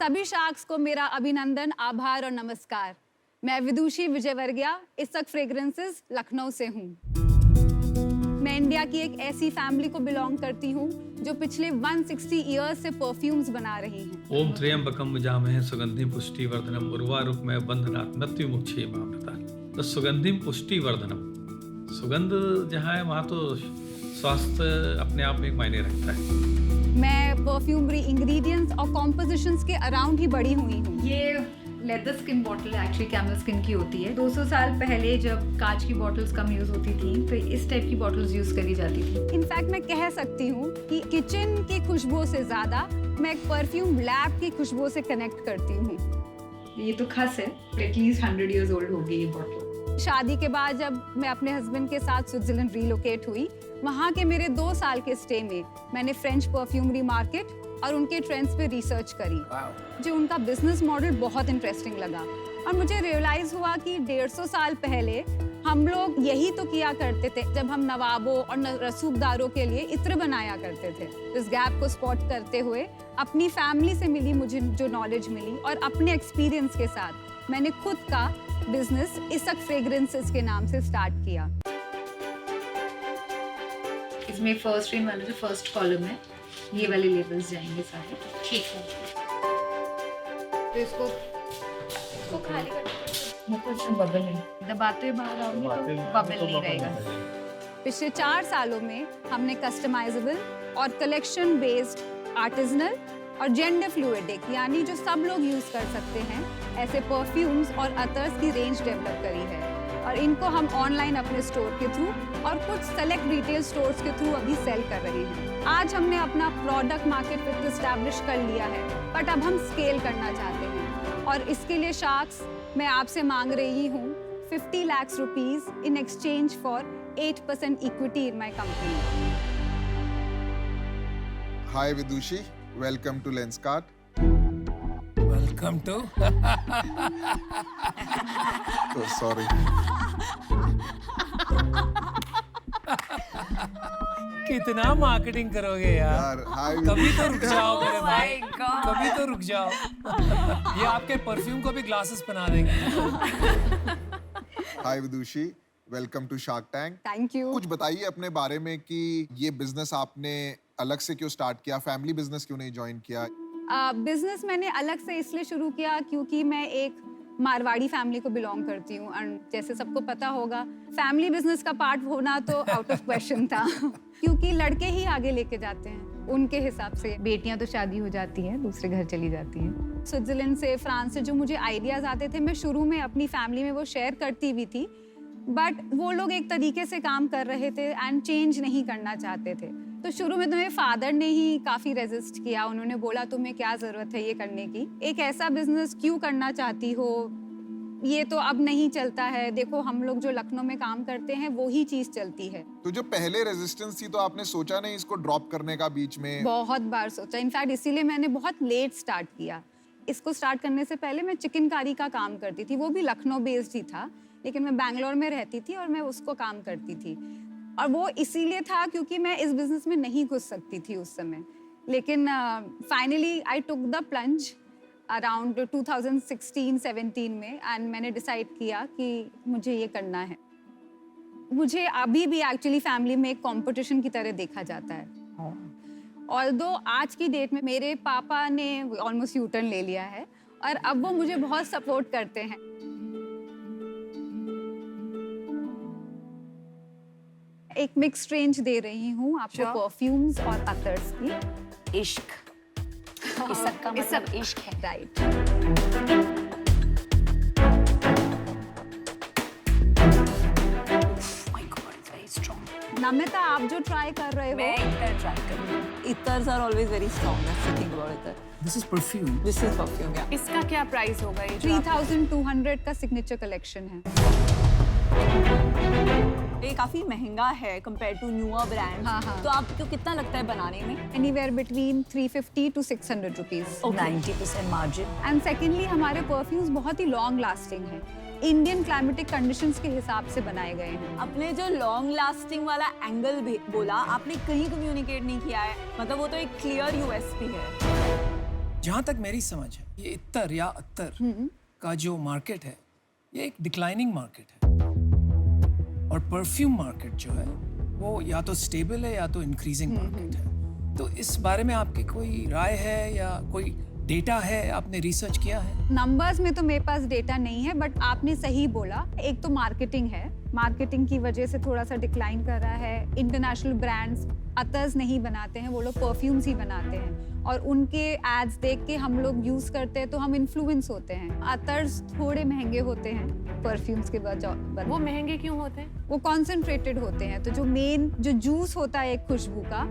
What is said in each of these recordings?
सभी शार्क्स को मेरा अभिनंदन, आभार और नमस्कार। मैं विदुषी विजयवर्गीय, इसक फ्रेग्रेंसेस, लखनऊ से हूँ। मैं इंडिया की एक ऐसी फैमिली को बिलोंग करती हूँ जो पिछले 160 इयर्स से परफ्यूम्स बना रही हैं। ओम त्र्यंबकम यजामहे सुगंधिम पुष्टिवर्धनम उर्वारुकमेव बंधनात् मृत्युमुक्षयेमामृतात्। तो सुगंधिम पुष्टिवर्धनम, सुगंध जहाँ है वहाँ तो स्वास्थ्य अपने आप में एक मायने रखता है। मैं परफ्यूमरी इंग्रेडिएंट्स और कॉम्पोजिशंस के अराउंड ही बड़ी हुई हूँ। ये leather skin bottle actually camel skin की होती है। 200 साल पहले जब कांच की बॉटल्स कम यूज होती थी तो इस टाइप की बॉटल्स यूज करी जाती थी। इनफैक्ट मैं कह सकती हूँ कि किचन की खुशबू से ज्यादा मैं एक परफ्यूम लैब की खुशबू से कनेक्ट करती हूँ। ये तो खास है, एटलीस्ट 100 इयर्स ओल्ड होगी ये बॉटल। शादी के बाद जब मैं अपने हस्बैंड के साथ स्विट्जरलैंड रिलोकेट हुई, वहाँ के मेरे 2 साल के स्टे में मैंने फ्रेंच परफ्यूमरी मार्केट और उनके ट्रेंड्स पे रिसर्च करी। मुझे उनका बिजनेस मॉडल बहुत इंटरेस्टिंग लगा और मुझे रियलाइज हुआ कि 150 साल पहले हम लोग यही तो किया करते थे जब हम नवाबों और रसूखदारों के लिए इत्र बनाया करते थे। इस गैप को स्पॉट करते हुए अपनी फैमिली से मिली मुझे जो नॉलेज मिली और अपने एक्सपीरियंस के साथ मैंने खुद का बिजनेस इसक फ्रेग्रेंसेस के नाम से स्टार्ट किया। इसमें फर्स्ट रेन वाला जो फर्स्ट कॉलम है, ये वाले लेबल्स जाएंगे सारे। ठीक है, तो इसको खाली करके बबल नहीं दबाते हुए बाहर आओगे तो बबल नहीं रहेगा। पिछले 4 सालों में हमने कस्टमाइजेबल और कलेक्शन बेस्ड आर्टिजनल और जेंडर फ्लूइडिक यानी जो सब लोग यूज कर सकते हैं ऐसे परफ्यूम्स और अतर्स की रेंज डेवलप करी है और इनको हम ऑनलाइन अपने स्टोर के थ्रू और कुछ सेलेक्ट रिटेल स्टोर्स के थ्रू अभी सेल कर रहे हैं। आज हमने अपना प्रोडक्ट मार्केट फिट एस्टैब्लिश कर लिया है, बट अब हम स्केल करना चाहते हैं और इसके लिए शार्क्स मैं आपसे मांग रही हूँ 50 lakh rupees in exchange for 8% equity in my company. Hi Vidushi, welcome to Lenskart. Welcome to sorry. कितना मार्केटिंग करोगे यार? हाय कभी तो रुक जाओ मेरे भाई, कभी तो रुक जाओ। ये आपके परफ्यूम को भी ग्लासेस बना देंगे। Hi Vidushi, welcome to Shark Tank. Thank you. कुछ बताइए अपने बारे में कि ये बिजनेस आपने अलग से क्यों स्टार्ट किया, फैमिली बिजनेस क्यों नहीं ज्वाइन किया? बिजनेस मैंने अलग से इसलिए शुरू किया क्योंकि मैं एक मारवाड़ी फैमिली को बिलोंग करती हूँ और जैसे सबको पता होगा फैमिली बिजनेस का पार्ट होना तो आउट ऑफ क्वेश्चन था क्योंकि लड़के ही आगे लेके जाते हैं उनके हिसाब से। बेटियां तो शादी हो जाती हैं, दूसरे घर चली जाती हैं। स्विट्जरलैंड से, फ्रांस से जो मुझे आइडियाज आते थे मैं शुरू में अपनी फैमिली में वो शेयर करती भी थी, बट वो लोग एक तरीके से काम कर रहे थे एंड चेंज नहीं करना चाहते थे। तो शुरू में तो मेरे फादर ने ही काफ़ी रेजिस्ट किया। उन्होंने बोला तुम्हें क्या ज़रूरत है ये करने की, एक ऐसा बिजनेस क्यों करना चाहती हो, ये तो अब नहीं चलता है। देखो हम लोग जो लखनऊ में काम करते हैं वो ही चीज़ चलती है। तो जो पहले रेजिस्टेंस थी तो आपने सोचा नहीं इसको ड्रॉप करने का बीच में? बहुत बार सोचा, इनफैक्ट इसीलिए मैंने बहुत लेट स्टार्ट किया। इसको स्टार्ट करने से पहले मैं चिकनकारी का काम करती थी, वो भी लखनऊ बेस्ड ही था, लेकिन मैं बैंगलोर में रहती थी और मैं उसको काम करती थी और वो इसीलिए था क्योंकि मैं इस बिजनेस में नहीं घुस सकती थी उस समय। लेकिन finally I took the plunge around 2016-17 में एंड मैंने डिसाइड किया कि मुझे ये करना है। मुझे अभी भी एक्चुअली फैमिली में एक कंपटीशन की तरह देखा जाता है। ऑल्दो आज की डेट में मेरे पापा ने ऑलमोस्ट यू टर्न ले लिया है और अब वो मुझे बहुत सपोर्ट करते हैं। एक मिक्स रेंज दे रही हूँ आपको परफ्यूम्स और अतर्स की। इश्क, इसक का मतलब इश्क है, right. My God, it's very strong. Namita, आप जो ट्राई कर रहे हो, मैं इतर ट्राई करूंगी। Ethers are always very strong. That's the thing about ether. This is perfume. This is perfume, yeah. इसका क्या प्राइस होगा? ये 3200 का सिग्नेचर कलेक्शन है। ये काफी महंगा है compared to newer brands. हाँ, हाँ। तो आपको कितना लगता है बनाने में? Anywhere between 350 to 600 rupees. 90% margin. And secondly हमारे परफ्यूम्स बहुत ही लॉन्ग लास्टिंग हैं, इंडियन क्लाइमेटिक कंडीशंस के हिसाब से बनाए गए हैं। आपने जो लॉन्ग लास्टिंग वाला एंगल बोला, आपने कहीं कम्युनिकेट नहीं किया है, मतलब वो तो एक क्लियर यूएसपी है। जहाँ तक मेरी समझ है, ये इत्तर या अत्तर का जो मार्केट है, ये एक डिक्लाइनिंग मार्केट है, और परफ्यूम मार्केट जो है वो या तो स्टेबल है या तो इंक्रीजिंग मार्केट है। तो इस बारे में आपकी कोई राय है या कोई डेटा है, आपने रिसर्च किया है? नंबर्स में तो मेरे पास डेटा नहीं है, बट आपने सही बोला। एक तो मार्केटिंग है, मार्केटिंग की वजह से थोड़ा सा डिक्लाइन कर रहा है। इंटरनेशनल ब्रांड्स अतर्स नहीं बनाते हैं, वो लोग परफ्यूम्स ही बनाते हैं, और उनके एड्स देख के हम लोग यूज करते हैं तो हम इन्फ्लुएंस होते हैं। अतर्स थोड़े महंगे होते हैं परफ्यूम्स के बजाय। वो महंगे क्यों होते हैं? वो कॉन्सेंट्रेटेड होते हैं, तो जो मेन जो जूस होता है एक खुशबू का,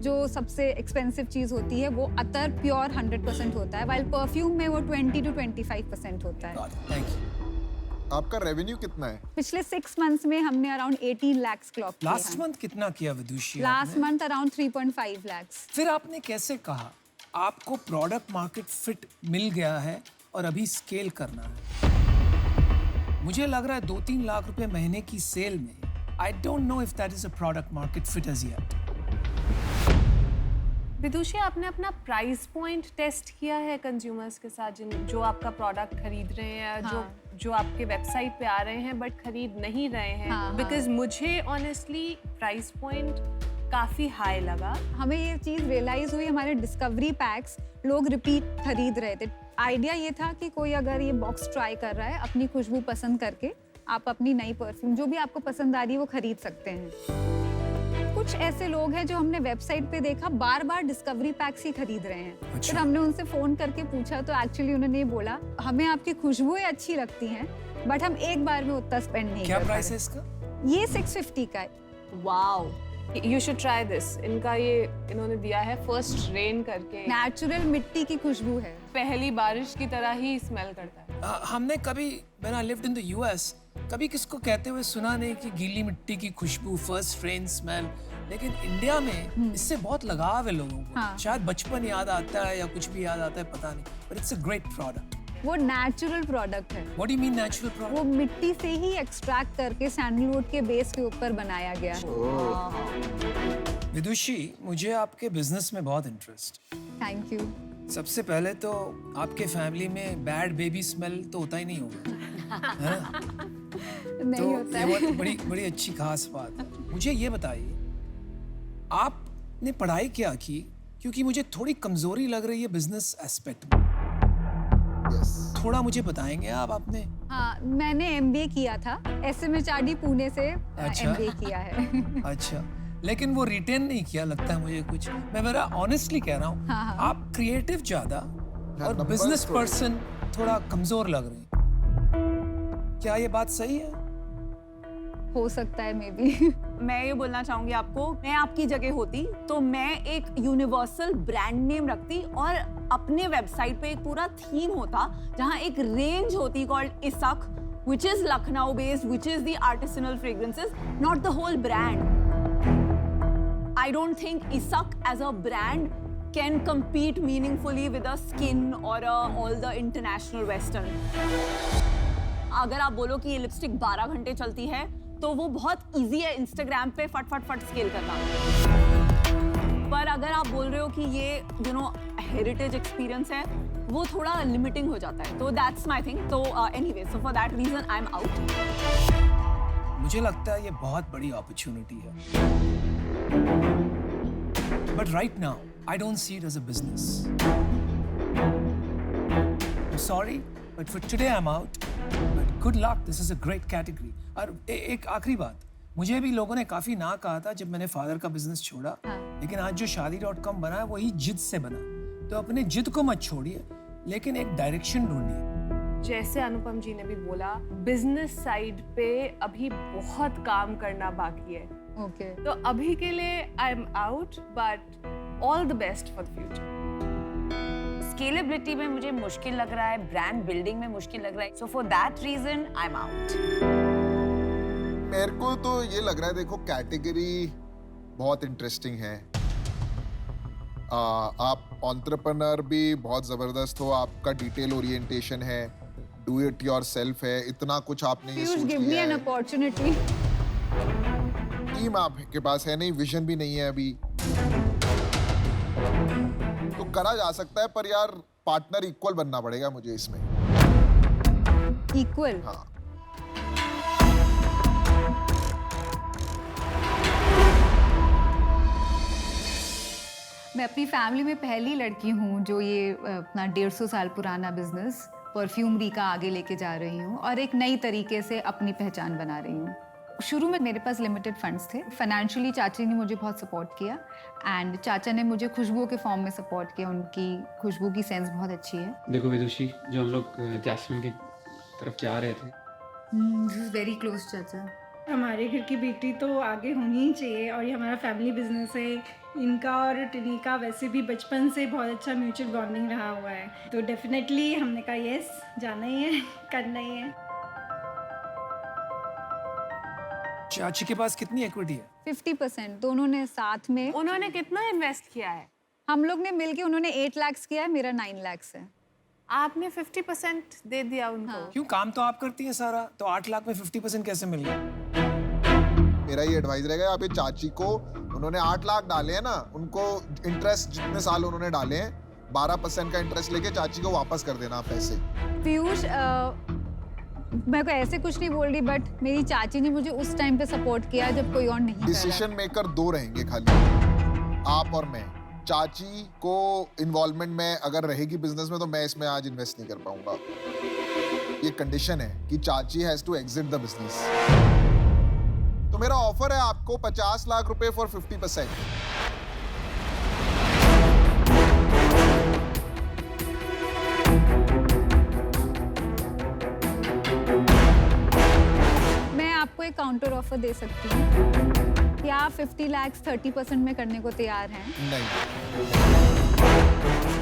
जो सबसे एक्सपेंसिव चीज होती है, वो अतर प्योर 100% होता है, वाइल परफ्यूम में वो 20 to 25% होता है। Thank you. आपका रेवेन्यू कितना है? पिछले 6 मंथ्स में हमने अराउंड 18 lakhs क्लॉक किया। लास्ट मंथ कितना किया Vidushi? Last month around 3.5 lakhs। फिर आपने कैसे कहा आपको प्रोडक्ट मार्केट फिट मिल गया है और अभी स्केल करना है? मुझे लग रहा है 2-3 लाख रुपए महीने की सेल में, I don't know if that is a product market fit as yet. Vidushi, आपने अपना प्राइस पॉइंट टेस्ट किया है कंज्यूमर्स के साथ, जो आपका प्रोडक्ट खरीद रहे हैं, जो आपके वेबसाइट पे आ रहे हैं बट खरीद नहीं रहे हैं? बिकॉज मुझे ऑनेस्टली प्राइस पॉइंट काफी हाई लगा। हमें ये चीज रियलाइज हुई, हमारे डिस्कवरी पैक्स लोग रिपीट खरीद रहे थे। आइडिया ये था कि कोई अगर ये बॉक्स ट्राई कर रहा है, अपनी खुशबू पसंद करके आप अपनी नई परफ्यूम जो भी आपको पसंद आ रही है वो खरीद सकते हैं। कुछ ऐसे लोग हैं जो हमने वेबसाइट पे देखा बार बार डिस्कवरी पैक्स ही खरीद रहे हैं। अच्छा। फिर हमने उनसे फोन करके पूछा तो एक्चुअली उन्होंने ये बोला, हमें आपकी खुशबुएं अच्छी लगती हैं बट हम एक बार में उतना स्पेंड नहीं क्या कर प्राइस पा है रहे। इसका? ये 650 का है। Wow, you should try this. इनका ये इन्होंने दिया है फर्स्ट रेन करके, नेचुरल मिट्टी की खुशबू है। पहली बारिश की तरह ही स्मेल करता है। हमने कभी when I lived in the US कभी किसको कहते हुए सुना नहीं कि गीली मिट्टी की खुशबू, फर्स्ट रेन स्मेल, लेकिन इंडिया में इससे बहुत लगाव है लोगों को। हाँ। शायद बचपन याद आता है या कुछ भी याद आता है, पता नहीं, but it's a great product. वो नेचुरल प्रोडक्ट है। What do you mean natural product? वो मिट्टी से ही एक्सट्रैक्ट करके सैंडलवुड के बेस के ऊपर बनाया गया है। विदुषी, मुझे आपके बिजनेस में बहुत इंटरेस्ट। Thank you. सबसे पहले तो आपके फैमिली में बैड बेबी स्मेल तो होता ही नहीं होगा, है ना? नहीं तो होता ये है। बहुत बड़ी अच्छी खास बात है। मुझे ये बताइए, आपने पढ़ाई क्या की? क्योंकि मुझे थोड़ी कमजोरी लग रही है बिजनेस एस्पेक्ट में। थोड़ा मुझे बताएंगे आप? आपने हाँ, मैंने MBA किया था, SMHRD पुणे से अच्छा। MBA किया है। अच्छा, लेकिन वो रिटेन नहीं किया लगता है मुझे कुछ। मैं मेरा ऑनेस्टली कह रहा हूँ, हाँ। आप क्रिएटिव ज्यादा और numbers बिजनेस थोड़े। पर्सन थोड़ा कमजोर लग रहे हैं। क्या ये बात सही है? हो सकता है मे बी। मैं ये बोलना चाहूंगी आपको, मैं आपकी जगह होती तो मैं एक यूनिवर्सल ब्रांड नेम रखती और अपने वेबसाइट पे एक पूरा थीम होता जहां एक रेंज होती कॉल्ड इसक, which is Lucknow based, which is the artisanal fragrances, not the whole brand. I don't think Isak as a brand can compete meaningfully with a Skin or all the international western. अगर आप बोलो कि ये lipstick 12 घंटे चलती है तो वो बहुत इजी है इंस्टाग्राम पे फट फट फट स्केल करना। पर अगर आप बोल रहे हो कि ये हेरिटेज एक्सपीरियंस है, वो थोड़ा लिमिटिंग हो जाता है। तो दैट्स माय थिंग। तो anyway, so for that reason I am out. मुझे लगता है ये बहुत बड़ी अपॉर्चुनिटी है, but right now I don't see it as a business. Sorry, but for today I am out, but good luck, this is a great category. और एक आखिरी बात, मुझे भी लोगों ने काफी ना कहा था जब मैंने फादर का बिजनेस छोड़ा, लेकिन आज जो शादी.com बना है वही जिद से बना। तो अपने जिद को मत छोड़िए, लेकिन एक डायरेक्शन ढूंढिए। जैसे अनुपम जी ने भी बोला, बिजनेस साइड पे अभी बहुत काम करना बाकी है। ओके। तो अभी के लिए आई am out, but all the best for the future. Scalability में मुझे मुश्किल लग रहा है, ब्रांड बिल्डिंग में मुश्किल लग रहा है, so for that reason I am out. मेरे को तो ये लग रहा है, देखो कैटेगरी बहुत इंटरेस्टिंग है। आप एंटरप्रेन्योर भी बहुत जबरदस्त हो, आपका डिटेल ओरिएंटेशन है, डू इट योरसेल्फ है, इतना कुछ आपने ये Please सोच give me लिया an है। opportunity. टीम आपके पास है नहीं, विजन भी नहीं है अभी, तो करा जा सकता है। पर यार पार्टनर इक्वल बनना पड़ेगा मुझे इसमें। इक्वल? हाँ। मैं अपनी फैमिली में पहली लड़की हूँ जो ये अपना 150 साल पुराना बिजनेस परफ्यूमरी का आगे लेके जा रही हूँ और एक नई तरीके से अपनी पहचान बना रही हूँ। शुरू में मेरे पास लिमिटेड फंड्स थे। फाइनेंशियली चाची ने मुझे बहुत सपोर्ट किया एंड चाचा ने मुझे खुशबू के फॉर्म में सपोर्ट किया। उनकी खुशबू की सेंस बहुत अच्छी है। देखो विदुषी, जो हम लोग जैस्मिन की तरफ जा रहे थे, वेरी क्लोज चाचा। हमारे घर की बेटी तो आगे होनी ही चाहिए और ये हमारा फैमिली बिजनेस है। इनका और टिनी का वैसे भी बचपन से बहुत अच्छा म्यूचुअल बॉन्डिंग रहा हुआ है, तो डेफिनेटली हमने कहा यस, जाना ही है, करना ही है। चाची के पास कितनी इक्विटी है? 50%। दोनों ने साथ में। उन्होंने कितना इन्वेस्ट किया है? हम लोग ने मिलके, उन्होंने 8 लाख किया है, मेरा 9 लाख है। आपने 50% दे दिया उनको? हाँ। क्यों, काम तो आप करती हैं सारा, तो 8 लाख में 50% कैसे मिल गया? मेरा ये एडवाइस रहेगा, आप ये चाची को, उन्होंने 8 लाख डाले हैं ना, उनको इंटरेस्ट जितने साल उन्होंने डाले हैं 12% का इंटरेस्ट लेके चाची को वापस कर देना पैसे। पीयूष, मैं को ऐसे कुछ नहीं बोल रही, बट मेरी चाची ने मुझे उस टाइम पे सपोर्ट किया जब कोई और नहीं कर रहा। डिसीजन मेकर 2 रहेंगे खाली, आप और मैं। चाची को इन्वॉल्वमेंट में अगर रहेगी बिजनेस में तो मैं इसमें आज इन्वेस्ट नहीं कर पाऊंगा। ये कंडीशन है कि chachi has to exit the business. तो मेरा ऑफर है आपको 50 लाख रुपए फॉर 50%। मैं आपको एक काउंटर ऑफर दे सकती हूँ। क्या आप 50 लाख 30% में करने को तैयार हैं? नहीं,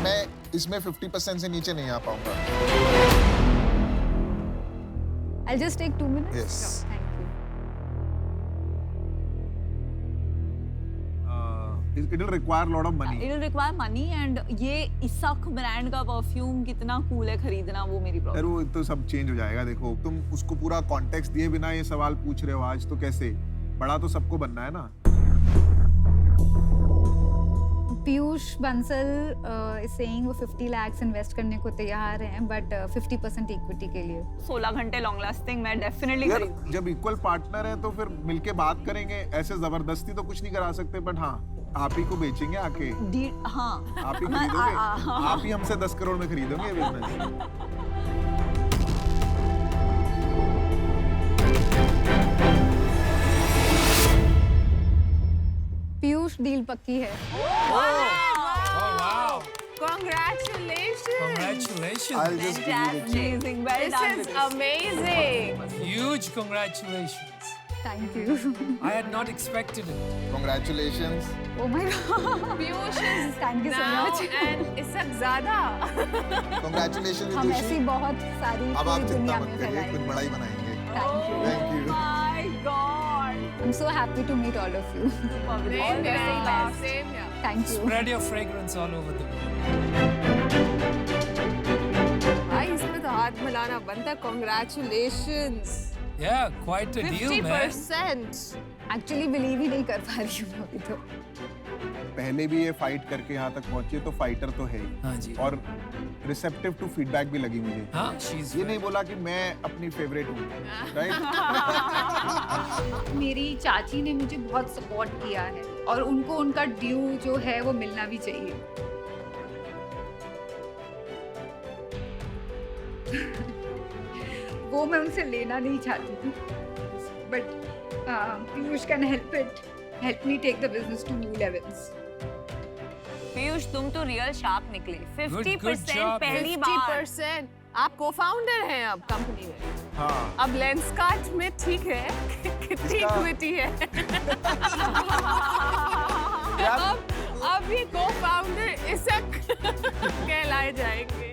मैं इसमें 50% से नीचे नहीं आ पाऊंगा। I'll just take 2 minutes. Yes. Sure, thank you. It will require a lot of money. It will require money and ये इसक ब्रांड का परफ्यूम कितना कूल है खरीदना, वो मेरी यार प्रॉब्लम। वो तो सब चेंज हो जाएगा। देखो, तुम उसको पूरा कॉन्टेक्स्ट दिए बिना ये सवाल पूछ रहे हो आज, तो कैसे? बड़ा तो सबको बनना है ना। पीयूष बंसल is saying वो 50 lakhs इन्वेस्ट करने को तैयार हैं, बट 50% इक्विटी के लिए। 16 घंटे लॉन्ग लास्टिंग मैं डेफिनेटली यार करूंगी। जब इक्वल पार्टनर है तो फिर मिलके बात करेंगे। ऐसे जबरदस्ती तो कुछ नहीं करा सकते, बट हाँ, आप ही को बेचेंगे आके। हाँ, आप ही खरीदोगे, आप ही हमसे 10 करोड़ में खरीदोगे ये बिजनेस। पीयूष, डील पक्की है। Congratulations! Congratulations! I'll just give you the check. Amazing, well This done. is amazing. Huge congratulations! Thank you. I had not expected it. Congratulations. Oh my God. Piyush is Thank you so now much. and इसक ज़्यादा। Congratulations हम विदुषी। ऐसी बहुत सारी अब आप पूरी चिंता दुनिया मत में करिए, फैलाएंगे। कुछ बड़ा ही बनाएंगे। Thank you. Thank you. My God! I'm so happy to meet all of you. Same here, same here. Thank you. Spread your fragrance all over the world. भाई इसमें तो हाथ मिलाना बनता है। Congratulations! Yeah, quite a deal, man. 50%. Actually believe ही नहीं कर पा रही हूँ अभी तो। पहले भी ये फाइट करके यहाँ तक पहुंची है, तो फाइटर तो है ही। हाँ जी। और रिसेप्टिव टू फीडबैक भी लगी मुझे। हाँ, she's ये नहीं बोला कि मैं अपनी फेवरेट हूँ, राइट? मेरी चाची ने मुझे बहुत सपोर्ट किया है और उनको उनका ड्यू जो है वो मिलना भी चाहिए। वो मैं उनसे लेना नहीं चाहती थी, but Piyush can help me take the business to new levels. Piyush, तुम तो रियल शार्प निकले। 50% job, पहली बार। 50%. आप को-फाउंडर हैं अब कंपनी में। हाँ। अब लेंसकार्ट में ठीक है कितनी इक्विटी है। अब ये को-फाउंडर इसक कहलाए जाएंगे।